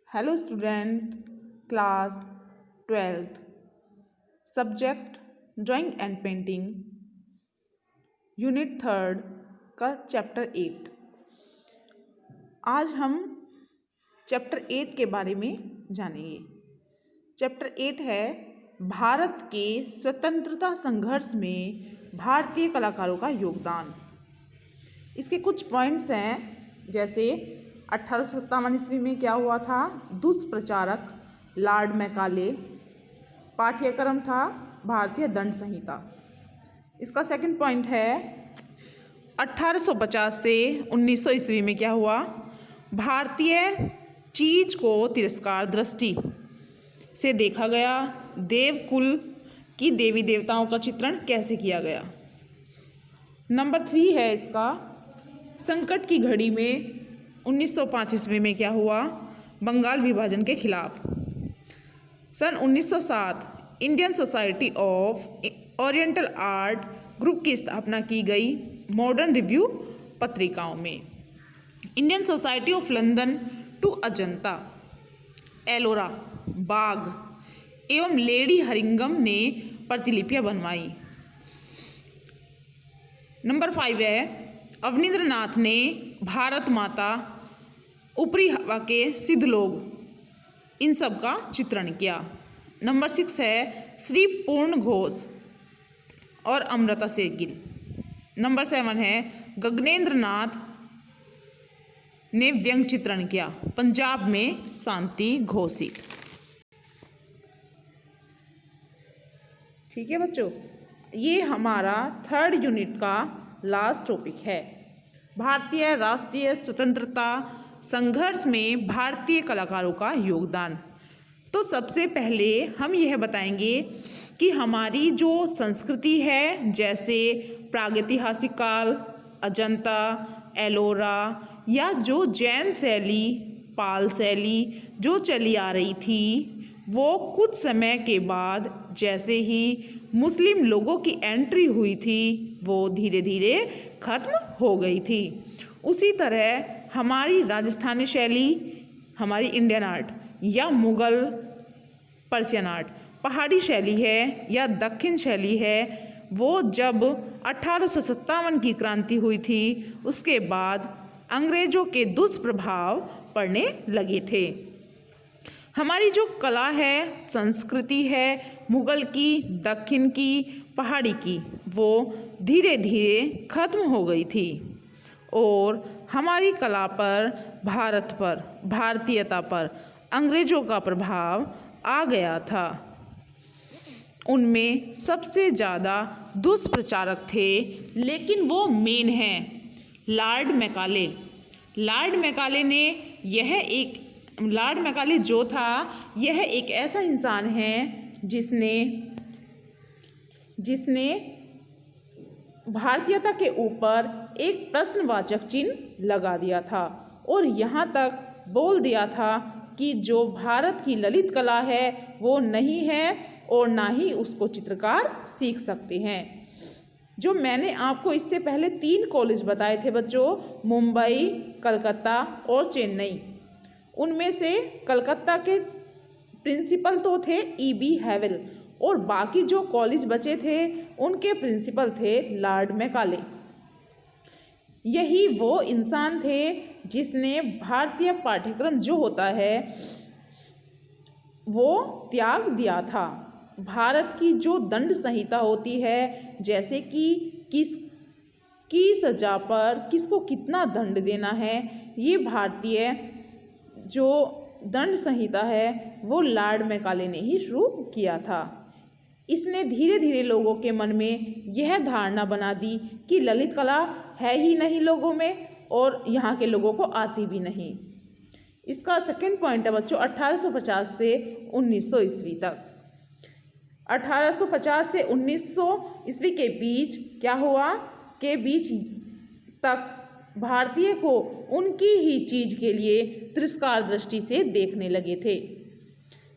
Hello students, class 12th, subject drawing and painting, unit 3 का chapter 8। आज हम chapter 8 के बारे में जानेंगे। चैप्टर 8 है भारत के स्वतंत्रता संघर्ष में भारतीय कलाकारों का योगदान। इसके कुछ पॉइंट्स हैं, जैसे 1857 ईस्वी में क्या हुआ था, दुष्प्रचारक लॉर्ड मैकाले, पाठ्यक्रम था भारतीय दंड संहिता। इसका सेकंड पॉइंट है 1850 से 1900 ईस्वी में क्या हुआ, भारतीय चीज को तिरस्कार दृष्टि से देखा गया, देवकुल की देवी देवताओं का चित्रण कैसे किया गया। नंबर 3 है इसका, संकट की घड़ी में 1905 ईस्वी में क्या हुआ, बंगाल विभाजन के खिलाफ। सन 1907 Indian Society of Oriental Art group की स्थापना की गई मॉडर्न रिव्यू पत्रिकाओं में। Indian Society of London to Ajanta, Ellora, Bagh एवं लेडी हरिंगम ने प्रतिलिपियां बनवाई। नंबर 5 है, अवनींद्रनाथ ने भारत माता, ऊपरी हवा के सिद्ध लोग, इन सब का चित्रण किया। नंबर 6 है श्री पूर्ण घोष और अमृता शेरगिल। नंबर 7 है गगनेंद्र नाथ ने व्यंग चित्रण किया, पंजाब में शांति घोषित। ठीक है बच्चों, ये हमारा 3rd यूनिट का लास्ट टॉपिक है, भारतीय राष्ट्रीय स्वतंत्रता संघर्ष में भारतीय कलाकारों का योगदान। तो सबसे पहले हम यह बताएंगे कि हमारी जो संस्कृति है, जैसे प्रागैतिहासिक काल, अजंता, एलोरा, या जो जैन शैली, पाल शैली जो चली आ रही थी, वो कुछ समय के बाद जैसे ही मुस्लिम लोगों की एंट्री हुई थी, वो धीरे धीरे खत्म हो गई थी। उसी तरह हमारी राजस्थानी शैली, हमारी इंडियन आर्ट, या मुग़ल पर्शियन आर्ट पहाड़ी शैली है या दक्षिण शैली है, वो जब 1857 की क्रांति हुई थी, उसके बाद अंग्रेज़ों के दुष्प्रभाव पड़ने लगे थे। हमारी जो कला है, संस्कृति है, मुग़ल की, दक्षिण की, पहाड़ी की, वो धीरे धीरे खत्म हो गई थी और हमारी कला पर, भारत पर, भारतीयता पर अंग्रेज़ों का प्रभाव आ गया था। उनमें सबसे ज़्यादा दुष्प्रचारक थे, लेकिन वो मेन हैं लॉर्ड मैकाले। लॉर्ड मैकाले जो था, यह एक ऐसा इंसान है जिसने भारतीयता के ऊपर एक प्रश्नवाचक चिन्ह लगा दिया था और यहाँ तक बोल दिया था कि जो भारत की ललित कला है वो नहीं है और ना ही उसको चित्रकार सीख सकते हैं। जो मैंने आपको इससे पहले 3 कॉलेज बताए थे बच्चों, मुंबई, कलकत्ता और चेन्नई, उनमें से कलकत्ता के प्रिंसिपल तो थे E.B. हैवेल और बाकी जो कॉलेज बचे थे उनके प्रिंसिपल थे लॉर्ड मैकाले। यही वो इंसान थे जिसने भारतीय पाठ्यक्रम जो होता है वो त्याग दिया था। भारत की जो दंड संहिता होती है, जैसे कि किसकी सजा पर किसको कितना दंड देना है, ये भारतीय जो दंड संहिता है वो लॉर्ड मैकाले ने ही शुरू किया था। इसने धीरे धीरे लोगों के मन में यह धारणा बना दी कि ललित कला है ही नहीं लोगों में और यहाँ के लोगों को आती भी नहीं। इसका सेकंड पॉइंट है बच्चों 1850 से 1900 ईस्वी तक। 1850 से 1900 ईस्वी के बीच क्या हुआ, के बीच तक भारतीय को उनकी ही चीज के लिए तिरस्कार दृष्टि से देखने लगे थे।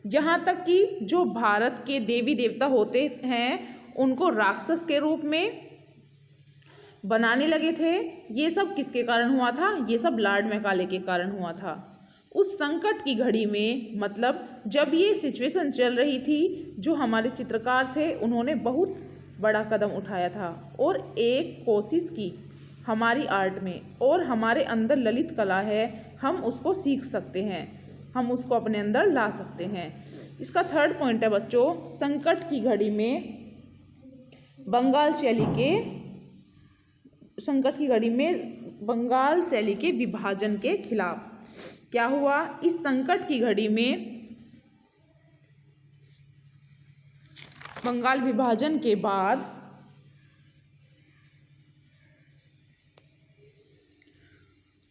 यहाँ तक कि जो भारत के देवी देवता होते हैं उनको राक्षस के रूप में बनाने लगे थे। ये सब किसके कारण हुआ था, ये सब लॉर्ड मैकाले के कारण हुआ था। उस संकट की घड़ी में, मतलब जब ये सिचुएशन चल रही थी, जो हमारे चित्रकार थे उन्होंने बहुत बड़ा कदम उठाया था और एक कोशिश की हमारी आर्ट में, और हमारे अंदर ललित कला है, हम उसको सीख सकते हैं, हम उसको अपने अंदर ला सकते हैं। इसका थर्ड पॉइंट है बच्चों, संकट की घड़ी में बंगाल शैली के विभाजन के खिलाफ क्या हुआ। इस संकट की घड़ी में बंगाल विभाजन के बाद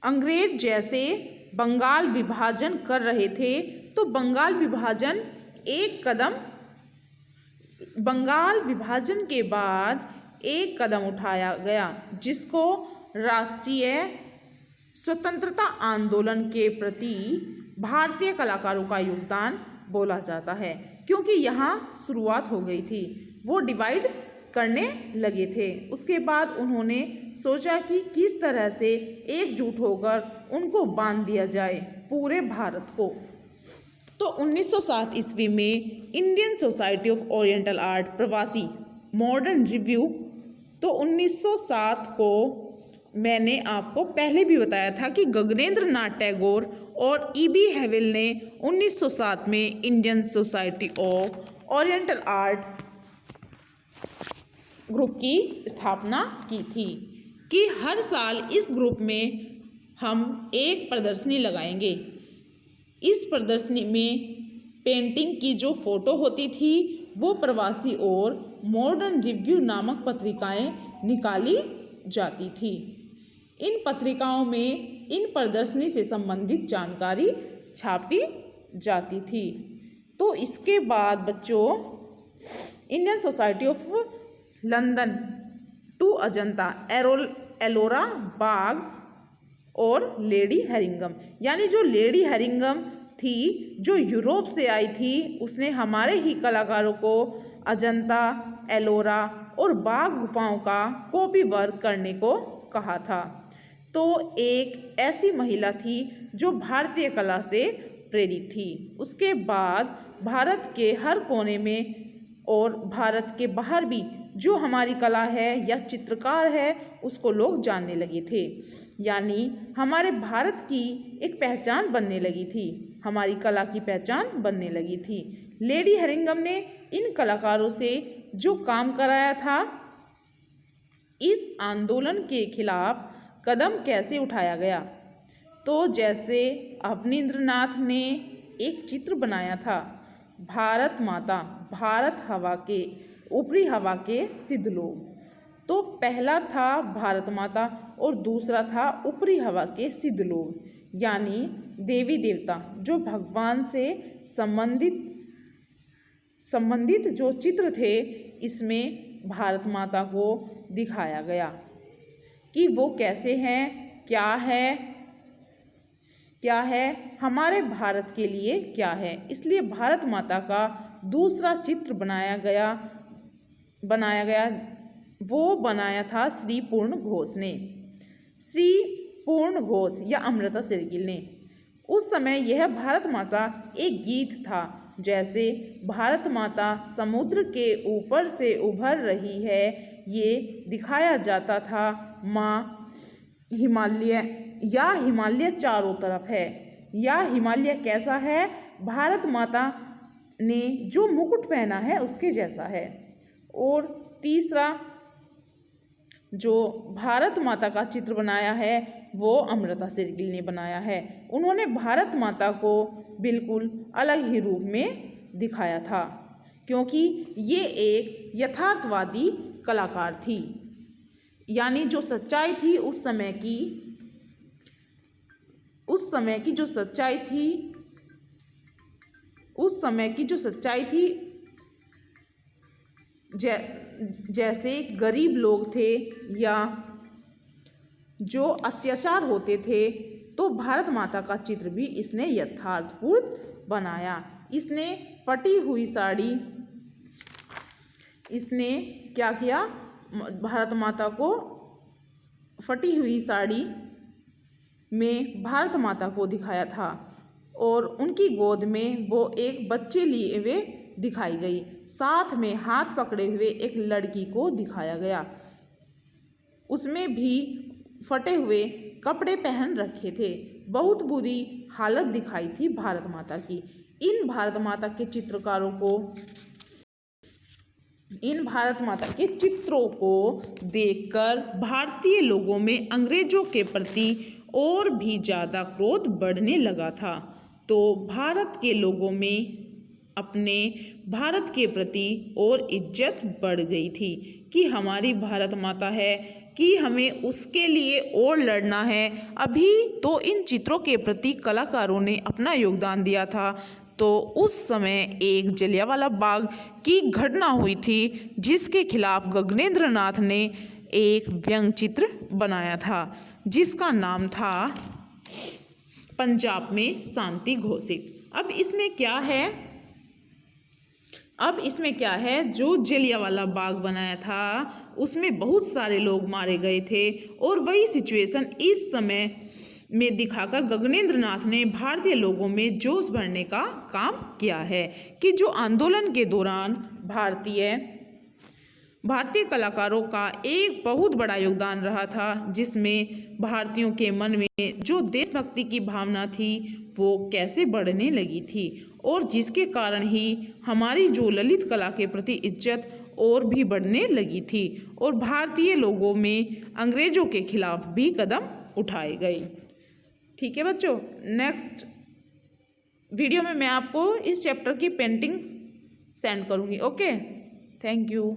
अंग्रेज जैसे बंगाल विभाजन कर रहे थे, तो बंगाल विभाजन के बाद एक कदम उठाया गया, जिसको राष्ट्रीय स्वतंत्रता आंदोलन के प्रति भारतीय कलाकारों का योगदान बोला जाता है, क्योंकि यहाँ शुरुआत हो गई थी, वो डिवाइड करने लगे थे। उसके बाद उन्होंने सोचा कि किस तरह से एकजुट होकर उनको बांध दिया जाए पूरे भारत को। तो 1907 ईस्वी में Indian Society of Oriental art प्रवासी मॉडर्न रिव्यू, तो 1907 को मैंने आपको पहले भी बताया था कि गगनेंद्र नाथ टैगोर और E.B. हैवेल ने 1907 में Indian Society of Oriental Art group की स्थापना की थी कि हर साल इस ग्रुप में हम एक प्रदर्शनी लगाएंगे। इस प्रदर्शनी में पेंटिंग की जो फोटो होती थी वो प्रवासी और मॉडर्न रिव्यू नामक पत्रिकाएं निकाली जाती थी। इन पत्रिकाओं में इन प्रदर्शनी से संबंधित जानकारी छापी जाती थी। तो इसके बाद बच्चों Indian Society of London to Ajanta, Ellora Bagh और लेडी हेरिंगम, यानी जो लेडी हेरिंगम थी जो यूरोप से आई थी, उसने हमारे ही कलाकारों को अजंता, एलोरा और बाग गुफाओं का कॉपी वर्क करने को कहा था। तो एक ऐसी महिला थी जो भारतीय कला से प्रेरित थी। उसके बाद भारत के हर कोने में और भारत के बाहर भी जो हमारी कला है या चित्रकार है उसको लोग जानने लगे थे, यानी हमारे भारत की एक पहचान बनने लगी थी, हमारी कला की पहचान बनने लगी थी। लेडी हेरिंगम ने इन कलाकारों से जो काम कराया था, इस आंदोलन के खिलाफ कदम कैसे उठाया गया। तो जैसे अवनींद्रनाथ ने एक चित्र बनाया था, भारत माता, भारत हवा के ऊपरी हवा के सिद्ध लोग। तो पहला था भारत माता और दूसरा था ऊपरी हवा के सिद्ध लोग, यानी देवी देवता जो भगवान से संबंधित जो चित्र थे, इसमें भारत माता को दिखाया गया कि वो कैसे हैं, क्या है, हमारे भारत के लिए क्या है। इसलिए भारत माता का दूसरा चित्र बनाया गया, वो बनाया था श्री पूर्ण घोष ने, श्री पूर्ण घोष या अमृता शेरगिल ने। उस समय यह भारत माता एक गीत था, जैसे भारत माता समुद्र के ऊपर से उभर रही है, ये दिखाया जाता था। माँ हिमालय चारों तरफ है, या हिमालय कैसा है, भारत माता ने जो मुकुट पहना है उसके जैसा है। और तीसरा जो भारत माता का चित्र बनाया है वो अमृता शेरगिल ने बनाया है। उन्होंने भारत माता को बिल्कुल अलग ही रूप में दिखाया था, क्योंकि ये एक यथार्थवादी कलाकार थी, यानी जो सच्चाई थी उस समय की जो सच्चाई थी, जैसे गरीब लोग थे या जो अत्याचार होते थे, तो भारत माता का चित्र भी इसने यथार्थपूर्ण बनाया। इसने फटी हुई साड़ी, इसने क्या किया, भारत माता को फटी हुई साड़ी में भारत माता को दिखाया था। और उनकी गोद में वो एक बच्चे लिए हुए दिखाई गई। साथ में हाथ पकड़े हुए एक लड़की को दिखाया गया। उसमें भी फटे हुए कपड़े पहन रखे थे। बहुत बुरी हालत दिखाई थी भारत माता की। इन भारत माता के चित्रों को देखकर भारतीय लोगों में अंग्रेजों के प्रति और भी ज़्यादा क्रोध बढ़ने लगा था। तो भारत के लोगों में अपने भारत के प्रति और इज्जत बढ़ गई थी कि हमारी भारत माता है, कि हमें उसके लिए और लड़ना है। अभी तो इन चित्रों के प्रति कलाकारों ने अपना योगदान दिया था। तो उस समय एक जलियांवाला बाग की घटना हुई थी, जिसके खिलाफ गगनेंद्र नाथ ने एक व्यंग्य चित्र बनाया था, जिसका नाम था पंजाब में शांति घोषित। अब इसमें क्या है, जो जलियांवाला बाग बनाया था उसमें बहुत सारे लोग मारे गए थे, और वही सिचुएशन इस समय में दिखाकर गगनेंद्र नाथ ने भारतीय लोगों में जोश भरने का काम किया है कि जो आंदोलन के दौरान भारतीय कलाकारों का एक बहुत बड़ा योगदान रहा था, जिसमें भारतीयों के मन में जो देशभक्ति की भावना थी वो कैसे बढ़ने लगी थी, और जिसके कारण ही हमारी जो ललित कला के प्रति इज्जत और भी बढ़ने लगी थी, और भारतीय लोगों में अंग्रेजों के खिलाफ भी कदम उठाए गए। ठीक है बच्चों, नेक्स्ट वीडियो में मैं आपको इस चैप्टर की पेंटिंग्स सेंड करूँगी। Okay, thank you.